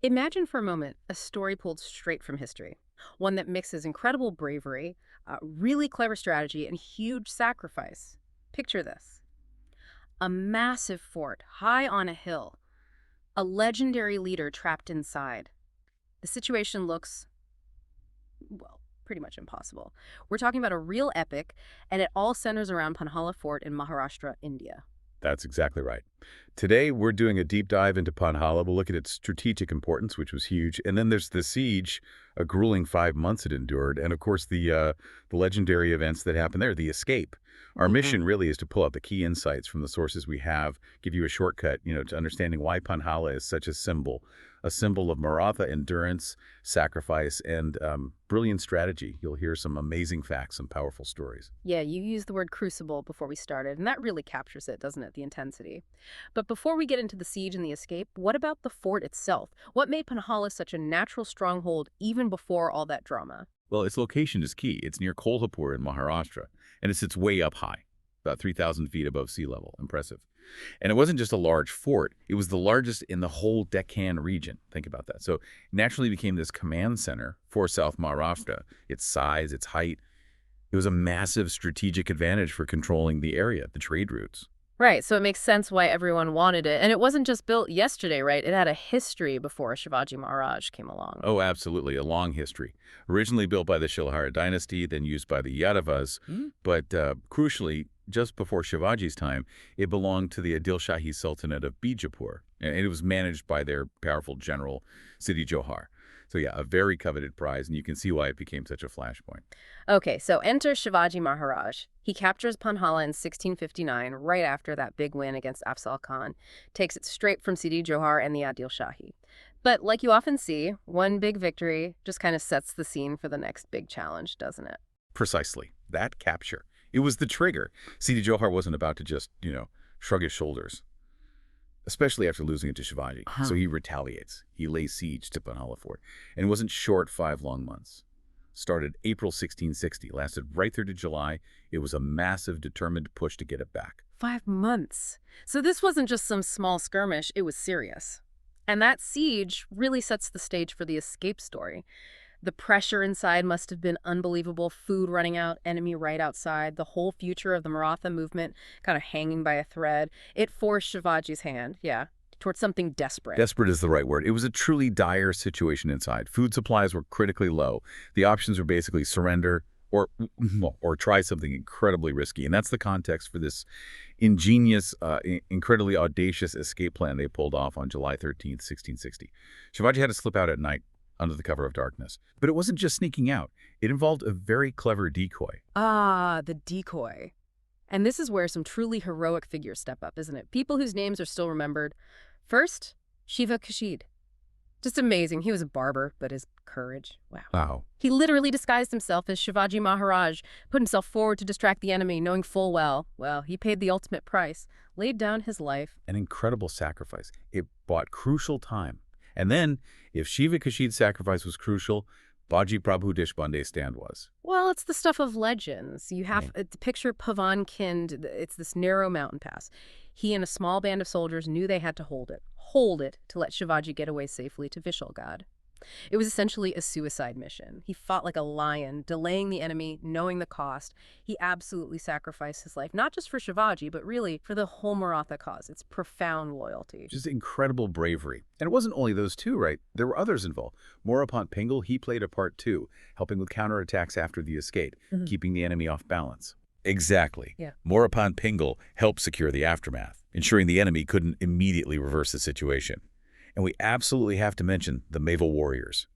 Imagine for a moment a story pulled straight from history, one that mixes incredible bravery, really clever strategy, and huge sacrifice. Picture this: a massive fort high on a hill, a legendary leader trapped inside. The situation looks, well, pretty much impossible. We're talking about a real epic, and it all centers around Panhala Fort in Maharashtra, India. That's exactly right. Today, we're doing a deep dive into Panhala. We'll look at its strategic importance, which was huge. And then there's the siege, a grueling 5 months it endured. And of course, the legendary events that happened there, the escape. Our mission really is to pull out the key insights from the sources we have, give you a shortcut, to understanding why Panhala is such a symbol of Maratha endurance, sacrifice, and brilliant strategy. You'll hear some amazing facts and powerful stories. Yeah, you used the word crucible before we started, and that really captures it, doesn't it? The intensity. But before we get into the siege and the escape, what about the fort itself? What made Panhala such a natural stronghold even before all that drama? Well, its location is key. It's near Kolhapur in Maharashtra, and it sits way up high, about 3,000 feet above sea level. Impressive. And it wasn't just a large fort. It was the largest in the whole Deccan region. Think about that. So it naturally became this command center for South Maharashtra. Its size, its height. It was a massive strategic advantage for controlling the area, the trade routes. Right, so it makes sense why everyone wanted it. And it wasn't just built yesterday, right? It had a history before Shivaji Maharaj came along. Oh, absolutely. A long history. Originally built by the Shilahara Dynasty, then used by the Yadavas. But crucially, just before Shivaji's time, it belonged to the Adilshahi Sultanate of Bijapur. And it was managed by their powerful general, Siddi Johar. So yeah, a very coveted prize, and you can see why it became such a flashpoint. Okay, so enter Shivaji Maharaj. He captures Panhala in 1659, right after that big win against Afzal Khan. Takes it straight from Siddi Johar and the Adilshahi. But like you often see, one big victory just kind of sets the scene for the next big challenge, doesn't it? Precisely. That capture. It was the trigger. Siddi Johar wasn't about to just, shrug his shoulders, especially after losing it to Shivaji. So he retaliates. He lays siege to Panhala Fort. And it wasn't short 5 long months. Started April 1660, lasted right through to July. It was a massive, determined push to get it back. 5 months. So this wasn't just some small skirmish, it was serious. And that siege really sets the stage for the escape story. The pressure inside must have been unbelievable. Food running out, enemy right outside, the whole future of the Maratha movement kind of hanging by a thread. It forced Shivaji's hand, yeah, towards something desperate. Desperate is the right word. It was a truly dire situation inside. Food supplies were critically low. The options were basically surrender or try something incredibly risky. And that's the context for this ingenious, incredibly audacious escape plan they pulled off on July 13th, 1660. Shivaji had to slip out at night under the cover of darkness. But it wasn't just sneaking out. It involved a very clever decoy. Ah, the decoy. And this is where some truly heroic figures step up, isn't it? People whose names are still remembered. First, Shiva Kashid. Just amazing. He was a barber, but his courage, wow. Wow. He literally disguised himself as Shivaji Maharaj, put himself forward to distract the enemy, knowing full well, he paid the ultimate price, laid down his life. An incredible sacrifice. It bought crucial time. And then, if Shiva Kashid's sacrifice was crucial, Baji Prabhu Deshpande's stand was. Well, it's the stuff of legends. You have to picture Pavan Khind. It's this narrow mountain pass. He and a small band of soldiers knew they had to hold it to let Shivaji get away safely to Vishalgad. It was essentially a suicide mission. He fought like a lion, delaying the enemy, knowing the cost. He absolutely sacrificed his life, not just for Shivaji, but really for the whole Maratha cause. It's profound loyalty. Just incredible bravery. And it wasn't only those two, right? There were others involved. Morapant Pingle, he played a part too, helping with counterattacks after the escape, keeping the enemy off balance. Exactly. Yeah. Morapant Pingle helped secure the aftermath, ensuring the enemy couldn't immediately reverse the situation. And we absolutely have to mention the Maval warriors.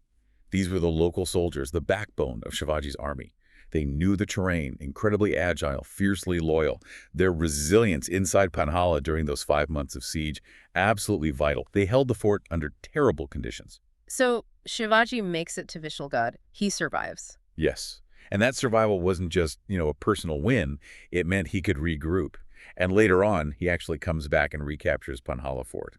These were the local soldiers, the backbone of Shivaji's army. They knew the terrain, incredibly agile, fiercely loyal. Their resilience inside Panhala during those 5 months of siege, absolutely vital. They held the fort under terrible conditions. So Shivaji makes it to Vishalgad. He survives. Yes. And that survival wasn't just, a personal win. It meant he could regroup. And later on, he actually comes back and recaptures Panhala Fort.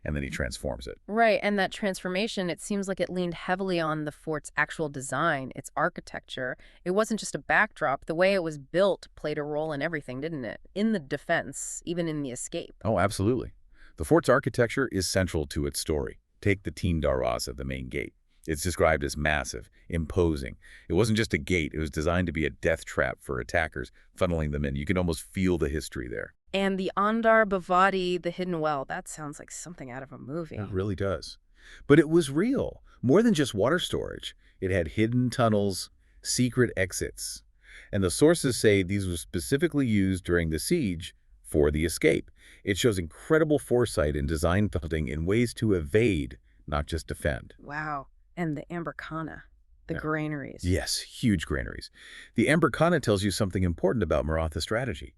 And then he transforms it. Right, and that transformation, it seems like it leaned heavily on the fort's actual design, its architecture. It wasn't just a backdrop. The way it was built played a role in everything, didn't it? In the defense, even in the escape. Oh, absolutely. The fort's architecture is central to its story. Take the Teen Darwaza, the main gate. It's described as massive, imposing. It wasn't just a gate. It was designed to be a death trap for attackers, funneling them in. You can almost feel the history there. And the Andar Bhavati, the hidden well, that sounds like something out of a movie. It really does. But it was real. More than just water storage. It had hidden tunnels, secret exits. And the sources say these were specifically used during the siege for the escape. It shows incredible foresight and design building in ways to evade, not just defend. Wow. And the Amberkhana, the granaries. Yes, huge granaries. The Amberkhana tells you something important about Maratha strategy.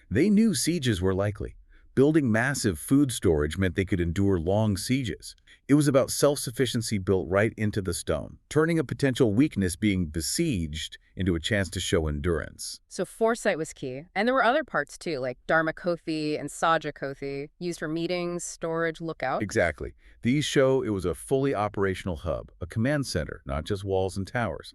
They knew sieges were likely. Building massive food storage meant they could endure long sieges. It was about self-sufficiency built right into the stone, turning a potential weakness being besieged into a chance to show endurance. So foresight was key. And there were other parts too, like Dharmakothi and Sajakothi, used for meetings, storage, lookout. Exactly. These show it was a fully operational hub, a command center, not just walls and towers.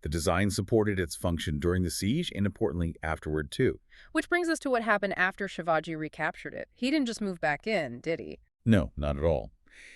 The design supported its function during the siege and, importantly, afterward too. Which brings us to what happened after Shivaji recaptured it. He didn't just move back in, did he? No, not at all.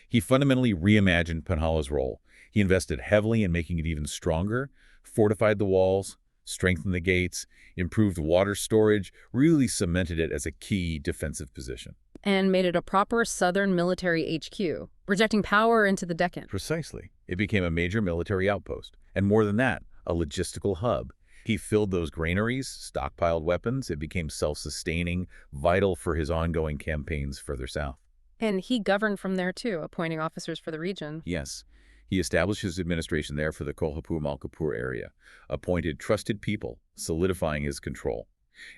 He fundamentally reimagined Panhala's role. He invested heavily in making it even stronger, fortified the walls, strengthened the gates, improved water storage, really cemented it as a key defensive position. And made it a proper southern military HQ, projecting power into the Deccan. Precisely. It became a major military outpost. And more than that, a logistical hub. He filled those granaries, stockpiled weapons. It became self-sustaining, vital for his ongoing campaigns further south. And he governed from there too, appointing officers for the region. Yes. He established his administration there for the Kolhapur-Malkapur area, appointed trusted people, solidifying his control.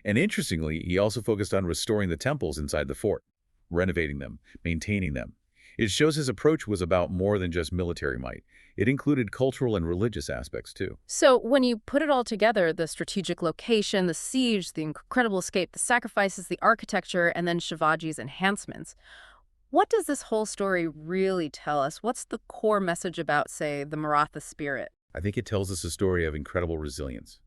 And interestingly, he also focused on restoring the temples inside the fort, renovating them, maintaining them. It shows his approach was about more than just military might. It included cultural and religious aspects, too. So when you put it all together, the strategic location, the siege, the incredible escape, the sacrifices, the architecture, and then Shivaji's enhancements, what does this whole story really tell us? What's the core message about, say, the Maratha spirit? I think it tells us a story of incredible resilience,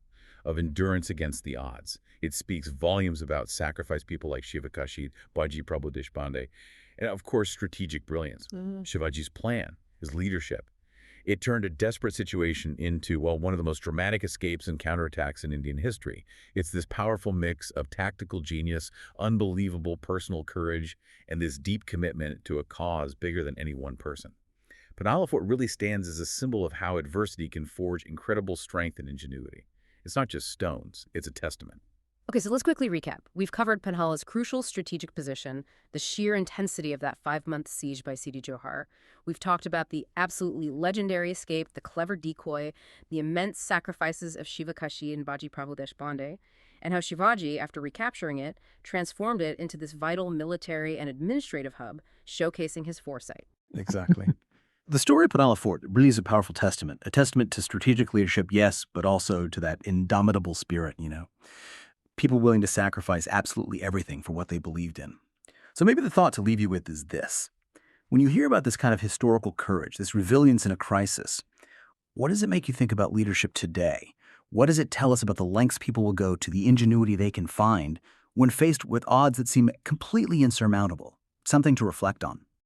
of endurance against the odds. It speaks volumes about sacrificed people like Shivakashi, Baji Prabhu Deshpande, and of course, strategic brilliance. Shivaji's plan, his leadership. It turned a desperate situation into, well, one of the most dramatic escapes and counterattacks in Indian history. It's this powerful mix of tactical genius, unbelievable personal courage, and this deep commitment to a cause bigger than any one person. Panhala Fort really stands as a symbol of how adversity can forge incredible strength and ingenuity. It's not just stones, it's a testament. Okay, so let's quickly recap. We've covered Panhala's crucial strategic position, the sheer intensity of that 5-month siege by Siddi Johar. We've talked about the absolutely legendary escape, the clever decoy, the immense sacrifices of Shivakashi and Baji Prabhu Deshpande, and how Shivaji, after recapturing it, transformed it into this vital military and administrative hub, showcasing his foresight. Exactly. The story of Panhala Fort really is a powerful testament to strategic leadership, yes, but also to that indomitable spirit, People willing to sacrifice absolutely everything for what they believed in. So maybe the thought to leave you with is this. When you hear about this kind of historical courage, this resilience in a crisis, what does it make you think about leadership today? What does it tell us about the lengths people will go to, the ingenuity they can find when faced with odds that seem completely insurmountable? Something to reflect on.